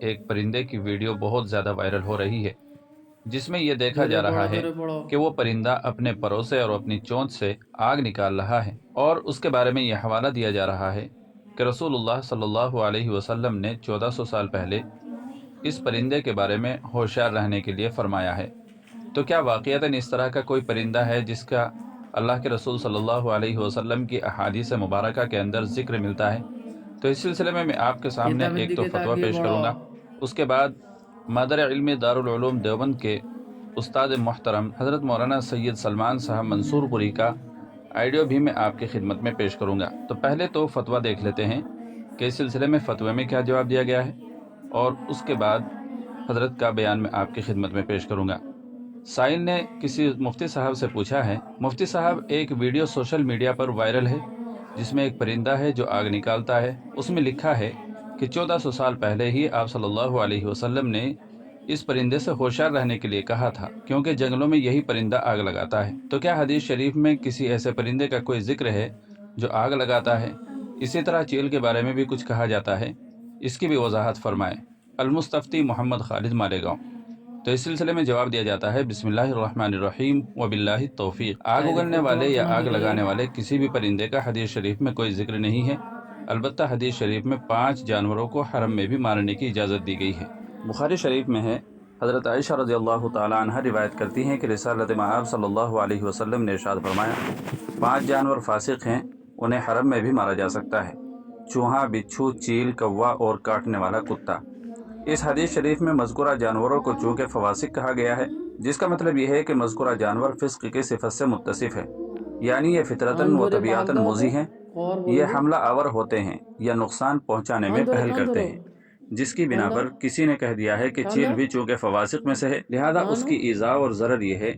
ایک پرندے کی ویڈیو بہت زیادہ وائرل ہو رہی ہے جس میں یہ دیکھا جا رہا ہے کہ وہ پرندہ اپنے پروں سے اور اپنی چونچ سے آگ نکال رہا ہے، اور اس کے بارے میں یہ حوالہ دیا جا رہا ہے کہ رسول اللہ صلی اللہ علیہ وسلم نے 1400 سال پہلے اس پرندے کے بارے میں ہوشیار رہنے کے لیے فرمایا ہے۔ تو کیا واقعتاً اس طرح کا کوئی پرندہ ہے جس کا اللہ کے رسول صلی اللہ علیہ وسلم کی احادیث مبارکہ کے اندر ذکر ملتا ہے؟ تو اس سلسلے میں آپ کے سامنے ایک تو فتویٰ پیش کروں گا، اس کے بعد مادر علم دارالعلوم دیوبند کے استاد محترم حضرت مولانا سید سلمان صاحب منصور پوری کا آئیڈیو بھی میں آپ کی خدمت میں پیش کروں گا۔ تو پہلے تو فتویٰ دیکھ لیتے ہیں کہ اس سلسلے میں فتوے میں کیا جواب دیا گیا ہے، اور اس کے بعد حضرت کا بیان میں آپ کی خدمت میں پیش کروں گا۔ سائل نے کسی مفتی صاحب سے پوچھا ہے، مفتی صاحب ایک ویڈیو سوشل میڈیا پر وائرل ہے جس میں ایک پرندہ ہے جو آگ نکالتا ہے، اس میں لکھا ہے کہ 1400 سال پہلے ہی آپ صلی اللہ علیہ وسلم نے اس پرندے سے ہوشیار رہنے کے لیے کہا تھا، کیونکہ جنگلوں میں یہی پرندہ آگ لگاتا ہے۔ تو کیا حدیث شریف میں کسی ایسے پرندے کا کوئی ذکر ہے جو آگ لگاتا ہے؟ اسی طرح چیل کے بارے میں بھی کچھ کہا جاتا ہے، اس کی بھی وضاحت فرمائیں۔ المستفتی محمد خالد مالیگاؤں۔ تو اس سلسلے میں جواب دیا جاتا ہے، بسم اللہ الرحمن الرحیم وباللہ التوفیق۔ آگ اگلنے والے یا آگ لگانے والے کسی بھی پرندے کا حدیث شریف میں کوئی ذکر نہیں ہے، البتہ حدیث شریف میں 5 جانوروں کو حرم میں بھی مارنے کی اجازت دی گئی ہے۔ بخاری شریف میں ہے، حضرت عائشہ رضی اللہ تعالی عنہ روایت کرتی ہیں کہ رسالت مآب صلی اللہ علیہ وسلم نے ارشاد فرمایا، 5 جانور فاسق ہیں، انہیں حرم میں بھی مارا جا سکتا ہے: چوہا، بچھو، چیل، کوا اور کاٹنے والا کتا۔ اس حدیث شریف میں مذکورہ جانوروں کو چونکہ فواسق کہا گیا ہے، جس کا مطلب یہ ہے کہ مذکورہ جانور فسق کی صفت سے متصف ہے، یعنی یہ فطرتاً و طبیعتاً موذی ہیں، یہ حملہ آور ہوتے ہیں یا نقصان پہنچانے میں پہل کرتے ہیں، جس کی بنا پر کسی نے کہہ دیا ہے کہ چیل بھی چونکہ فواسق میں سے ہے، لہذا اس کی ایذا اور ضرر یہ ہے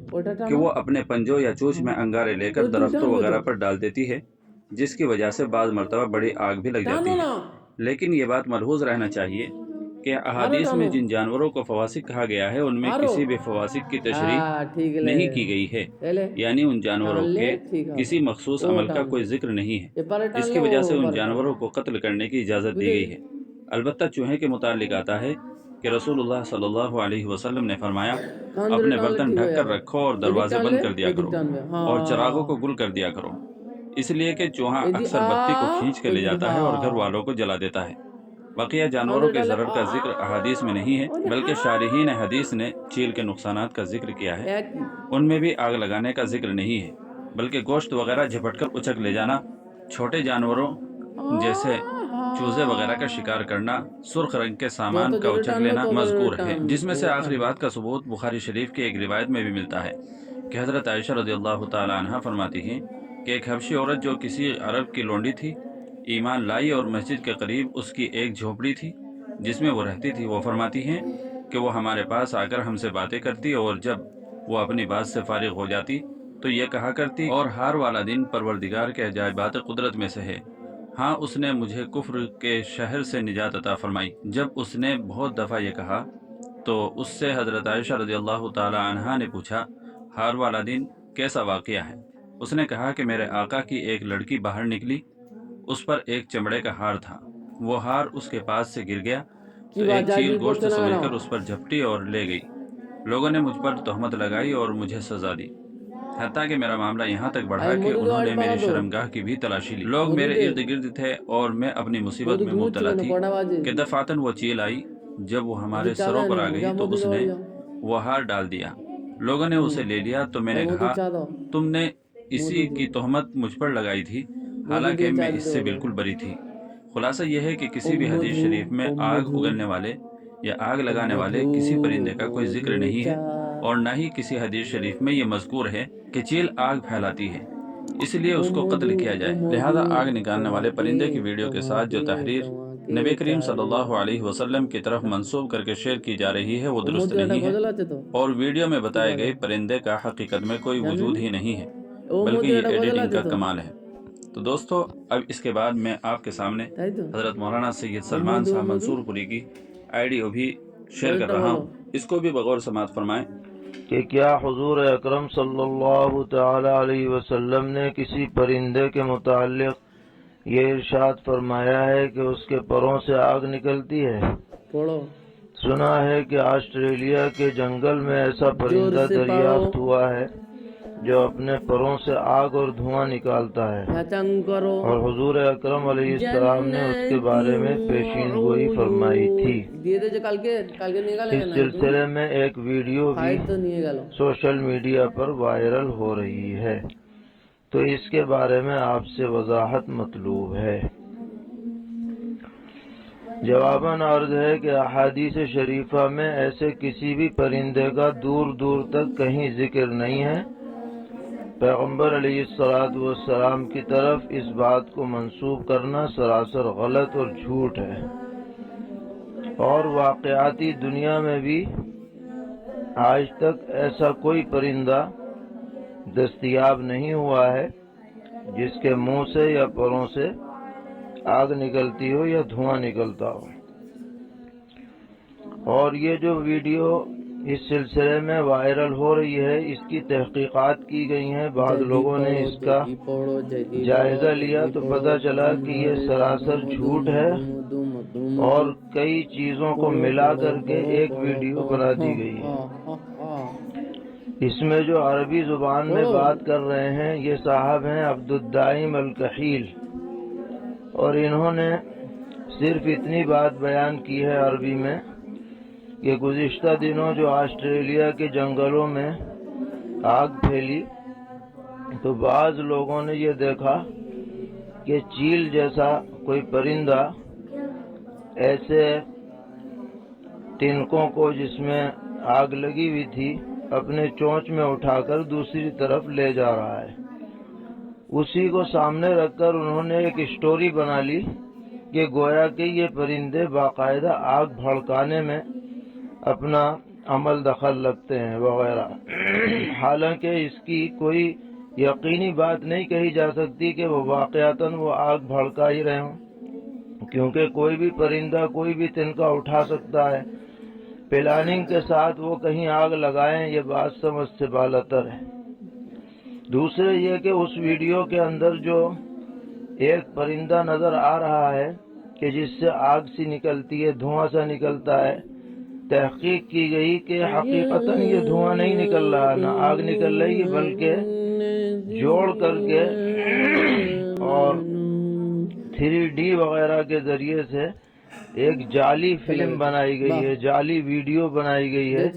کہ وہ اپنے پنجوں یا چونچ میں انگارے لے کر درختوں وغیرہ پر ڈال دیتی ہے، جس کی وجہ سے بعض مرتبہ بڑی آگ بھی لگ جاتی ہے۔ لیکن یہ بات ملحوظ رہنا چاہیے کہ احادیث میں جن جانوروں کو فواسق کہا گیا ہے ان میں کسی بھی فواسق کی تشریح نہیں کی گئی ہے، یعنی ان جانوروں کے کسی مخصوص عمل کا کوئی ذکر نہیں ہے، جس کی وجہ سے ان جانوروں کو قتل کرنے کی اجازت دی گئی ہے۔ البتہ چوہے کے متعلق آتا ہے کہ رسول اللہ صلی اللہ علیہ وسلم نے فرمایا، اپنے برتن ڈھک کر رکھو اور دروازے بند کر دیا کرو اور چراغوں کو گل کر دیا کرو، اس لیے کہ چوہا اکثر بتی کو کھینچ کے لے جاتا ہے اور گھر والوں کو جلا دیتا ہے۔ بقیہ جانوروں کے ضرر کا ذکر احادیث میں نہیں ہے، بلکہ شارحین حدیث نے چیل کے نقصانات کا ذکر کیا ہے، ان میں بھی آگ لگانے کا ذکر نہیں ہے، بلکہ گوشت وغیرہ جھپٹ کر اچک لے جانا، چھوٹے جانوروں جیسے چوزے وغیرہ کا شکار کرنا، سرخ رنگ کے سامان کا اچک لینا مذکور ہے، جس میں سے آخری بات کا ثبوت بخاری شریف کی ایک روایت میں بھی ملتا ہے کہ حضرت عائشہ رضی اللہ تعالی عنہ فرماتی ہیں کہ ایک حبشی عورت جو کسی عرب کی لونڈی تھی ایمان لائی، اور مسجد کے قریب اس کی ایک جھونپڑی تھی جس میں وہ رہتی تھی۔ وہ فرماتی ہیں کہ وہ ہمارے پاس آ کر ہم سے باتیں کرتی، اور جب وہ اپنی بات سے فارغ ہو جاتی تو یہ کہا کرتی، اور ہار والا دن پروردگار کے عجائبات قدرت میں سے ہے، ہاں اس نے مجھے کفر کے شہر سے نجات عطا فرمائی۔ جب اس نے بہت دفعہ یہ کہا تو اس سے حضرت عائشہ رضی اللہ تعالی عنہا نے پوچھا، ہار والا دن کیسا واقعہ ہے؟ اس نے کہا کہ میرے آقا کی ایک لڑکی باہر نکلی، اس پر ایک چمڑے کا ہار تھا، وہ ہار اس کے پاس سے گر گیا تو ایک چیل گوشت سمجھ کر اس پر جھپٹی اور لے گئی۔ لوگوں نے مجھ پر تہمت لگائی اور مجھے سزا دی، حتیٰ کہ میرا معاملہ یہاں تک بڑھا کہ انہوں نے میری شرمگاہ کی بھی تلاشی لی۔ لوگ میرے ارد گرد تھے اور میں اپنی مصیبت میں مبتلا تھی کہ دفعتاً وہ چیل آئی، جب وہ ہمارے سروں پر آ گئی تو اس نے وہ ہار ڈال دیا، لوگوں نے اسے لے لیا تو میں نے کہا، تم نے اسی کی تہمت مجھ پر لگائی تھی، حالانکہ میں اس سے بالکل بری تھی۔ خلاصہ یہ ہے کہ کسی بھی حدیث شریف میں آگ اگلنے والے یا آگ لگانے والے کسی پرندے کا کوئی ذکر نہیں ہے، اور نہ ہی کسی حدیث شریف میں یہ مذکور ہے کہ چیل آگ پھیلاتی ہے اس لیے اس کو قتل کیا جائے۔ لہذا آگ نکالنے والے پرندے کی ویڈیو کے ساتھ جو تحریر نبی کریم صلی اللہ علیہ وسلم کی طرف منسوب کر کے شیئر کی جا رہی ہے وہ درست نہیں ہے، اور ویڈیو میں بتائے گئے پرندے کا حقیقت میں کوئی وجود ہی نہیں ہے، بلکہ یہ ایڈیٹنگ کا کمال ہے۔ تو دوستو، اب اس کے بعد میں آپ کے سامنے حضرت مولانا سید سلمان صاحب منصور پوری کی آئیڈیو بھی شیئر کر رہا ہوں، اس کو بھی بغور سماعت فرمائیں کہ کیا حضور اکرم صلی اللہ تعالی علیہ وسلم نے کسی پرندے کے متعلق یہ ارشاد فرمایا ہے کہ اس کے پروں سے آگ نکلتی ہے؟ سنا ہے کہ آسٹریلیا کے جنگل میں ایسا پرندہ دریافت ہوا ہے جو اپنے پروں سے آگ اور دھواں نکالتا ہے، اور حضور اکرم علیہ السلام نے اس کے بارے میں پیشین گوئی فرمائی تھی۔ اس سلسلے میں ایک ویڈیو بھی سوشل میڈیا پر وائرل ہو رہی ہے، تو اس کے بارے میں آپ سے وضاحت مطلوب ہے۔ جواباً عرض ہے کہ احادیث شریفہ میں ایسے کسی بھی پرندے کا دور دور تک کہیں ذکر نہیں ہے۔ پیغمبر علیہ السلام کی طرف اس بات کو منسوب کرنا سراسر غلط اور جھوٹ ہے، اور واقعاتی دنیا میں بھی آج تک ایسا کوئی پرندہ دستیاب نہیں ہوا ہے جس کے منہ سے یا پروں سے آگ نکلتی ہو یا دھواں نکلتا ہو۔ اور یہ جو ویڈیو اس سلسلے میں وائرل ہو رہی ہے، اس کی تحقیقات کی گئی ہیں، بعض لوگوں نے اس کا جائزہ لیا تو پتہ چلا کہ یہ سراسر جھوٹ ہے، اور کئی چیزوں کو ملا کر کے ایک ویڈیو بنا دی گئی ہے۔ اس میں جو عربی زبان میں بات کر رہے ہیں یہ صاحب ہیں عبد الدائم الکحیل، اور انہوں نے صرف اتنی بات بیان کی ہے عربی میں کہ گزشتہ دنوں جو آسٹریلیا کے جنگلوں میں آگ پھیلی تو بعض لوگوں نے یہ دیکھا کہ چیل جیسا کوئی پرندہ ایسے تنکوں کو جس میں آگ لگی ہوئی تھی اپنے چونچ میں اٹھا کر دوسری طرف لے جا رہا ہے۔ اسی کو سامنے رکھ کر انہوں نے ایک اسٹوری بنا لی کہ گویا کہ یہ پرندے باقاعدہ آگ بھڑکانے میں اپنا عمل دخل رکھتے ہیں وغیرہ۔ حالانکہ اس کی کوئی یقینی بات نہیں کہی جا سکتی کہ وہ واقعتاً وہ آگ بھڑکا ہی رہے ہوں، کیونکہ کوئی بھی پرندہ کوئی بھی تنکا اٹھا سکتا ہے۔ پلاننگ کے ساتھ وہ کہیں آگ لگائیں یہ بات سمجھ سے بالاتر ہے۔ دوسرے یہ کہ اس ویڈیو کے اندر جو ایک پرندہ نظر آ رہا ہے کہ جس سے آگ سی نکلتی ہے، دھواں سا نکلتا ہے، تحقیق کی گئی کہ حقیقتاً یہ دھواں نہیں نکل رہا، نہ آگ نکل رہی، بلکہ جوڑ کر کے اور 3D وغیرہ کے ذریعے سے ایک جعلی فلم بنائی گئی ہے، جعلی ویڈیو بنائی گئی ہے،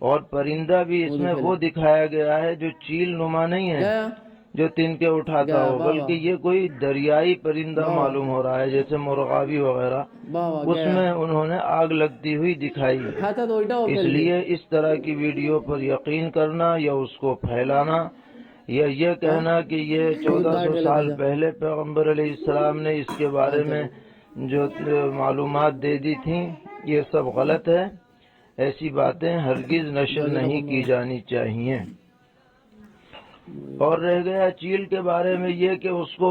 اور پرندہ بھی اس میں وہ دکھایا گیا ہے جو چیل نما نہیں ہے جو تنکے اٹھاتا ہو، بلکہ یہ کوئی دریائی پرندہ معلوم ہو رہا ہے جیسے مرغابی وغیرہ، اس میں انہوں نے آگ لگتی ہوئی دکھائی ہے۔ اس لیے اس طرح کی ویڈیو پر یقین کرنا یا اس کو پھیلانا یا یہ کہنا کہ یہ 1400 سال پہلے پیغمبر علیہ السلام نے اس کے بارے میں جو معلومات دے دی تھیں، یہ سب غلط ہے۔ ایسی باتیں ہرگز نشر نہیں کی جانی چاہیے۔ اور رہ گیا چیل کے بارے میں یہ کہ اس کو